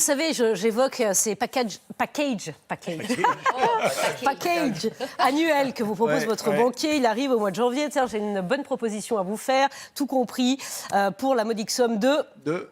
Vous savez, j'évoque ces packages annuels que vous propose votre banquier. Il arrive au mois de janvier. Tiens, j'ai une bonne proposition à vous faire, tout compris, pour la modique somme de...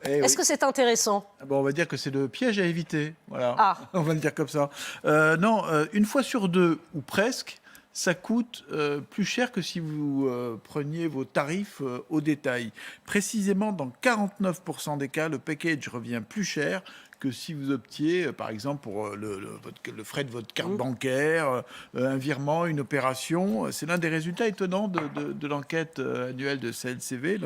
Est-ce que c'est intéressant? Bon, on va dire que c'est le piège à éviter. Voilà. Ah. On va le dire comme ça. Non, une fois sur deux, ou presque, ça coûte plus cher que si vous preniez vos tarifs au détail. Précisément, dans 49% des cas, le package revient plus cher que si vous optiez, par exemple, pour le frais de votre carte bancaire, un virement, une opération. C'est l'un des résultats étonnants de l'enquête annuelle de CLCV,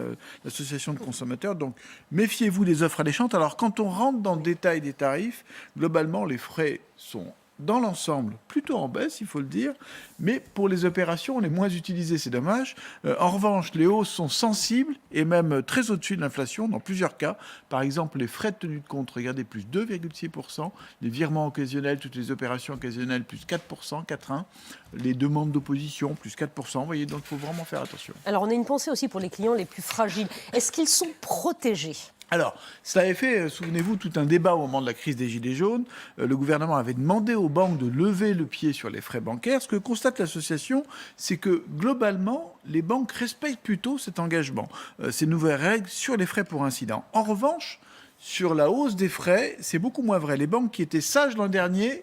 l'association de consommateurs. Donc, méfiez-vous des offres alléchantes. Alors, quand on rentre dans le détail des tarifs, globalement, les frais sont dans l'ensemble plutôt en baisse, il faut le dire, mais pour les opérations les moins utilisées, c'est dommage. En revanche, les hausses sont sensibles et même très au-dessus de l'inflation dans plusieurs cas. Par exemple, les frais de tenue de compte, regardez, plus 2,6%, les virements occasionnels, toutes les opérations occasionnelles, plus 4%, 4,1%, les demandes d'opposition, plus 4%. Vous voyez, donc il faut vraiment faire attention. Alors, on a une pensée aussi pour les clients les plus fragiles. Est-ce qu'ils sont protégés ? Alors, cela avait fait, souvenez-vous, tout un débat au moment de la crise des Gilets jaunes. Le gouvernement avait demandé aux banques de lever le pied sur les frais bancaires. Ce que constate l'association, c'est que globalement, les banques respectent plutôt cet engagement, ces nouvelles règles sur les frais pour incident. En revanche, sur la hausse des frais, c'est beaucoup moins vrai. Les banques qui étaient sages l'an dernier,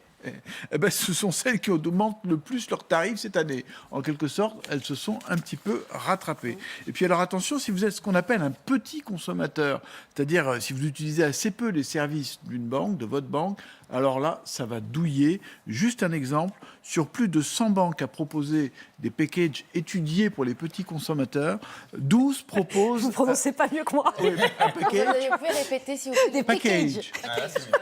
ce sont celles qui augmentent le plus leurs tarifs cette année. En quelque sorte, elles se sont un petit peu rattrapées. Et puis alors attention, si vous êtes ce qu'on appelle un petit consommateur, c'est-à-dire si vous utilisez assez peu les services d'une banque, de votre banque, alors là, ça va douiller. Juste un exemple, sur plus de 100 banques à proposer des packages étudiés pour les petits consommateurs, 12 proposent... Vous ne prononcez pas mieux que moi. Oui, un package. Vous pouvez répéter si vous plaît. Des packages.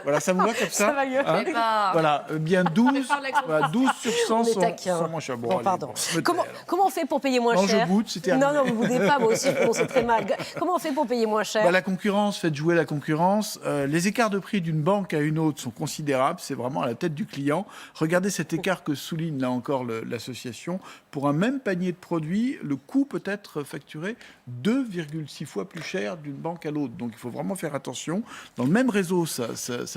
Voilà, ça vous va comme ça? Ça va mieux. Voilà, bien 12, voilà, 12 sur 100 sont moins chers. Bon, pardon. Comment on fait pour payer moins cher? Je boude, c'était terminé. Non, vous ne boudez pas, moi aussi, je prononce très mal. Comment on fait pour payer moins cher? La concurrence, faites jouer la concurrence. Les écarts de prix d'une banque à une autre sont considérables. C'est vraiment à la tête du client. Regardez cet écart que souligne là encore l'association. Pour un même panier de produits, le coût peut être facturé 2,6 fois plus cher d'une banque à l'autre. Donc il faut vraiment faire attention. Dans le même réseau, ça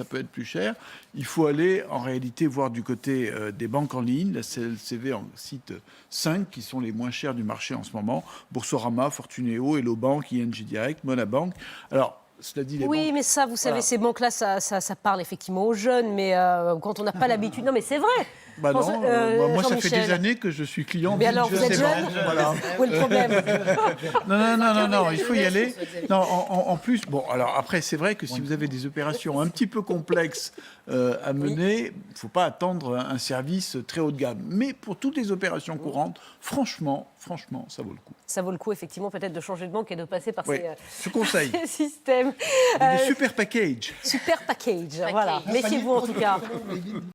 peut être plus cher. Il faut aller en réalité voir du côté des banques en ligne. La CLCV en cite 5 qui sont les moins chers du marché en ce moment. Boursorama, Fortuneo, Hello Bank, ING Direct, Monabank. Alors, cela dit, oui, mais ça, vous savez, ces banques-là, ça parle effectivement aux jeunes, mais quand on n'a pas l'habitude... Non, mais c'est vrai. Moi, ça fait des années que je suis client. Mais alors, vous êtes jeune? Voilà. Où est le problème? Non, il faut y aller. Non, en plus, bon, alors après, c'est vrai que si vous avez des opérations un petit peu complexes à mener, il ne faut pas attendre un service très haut de gamme. Mais pour toutes les opérations courantes, franchement, ça vaut le coup. Ça vaut le coup, effectivement, peut-être de changer de banque et de passer par ces systèmes. Des super packages. Super package, voilà. Méfiez-vous en tout cas.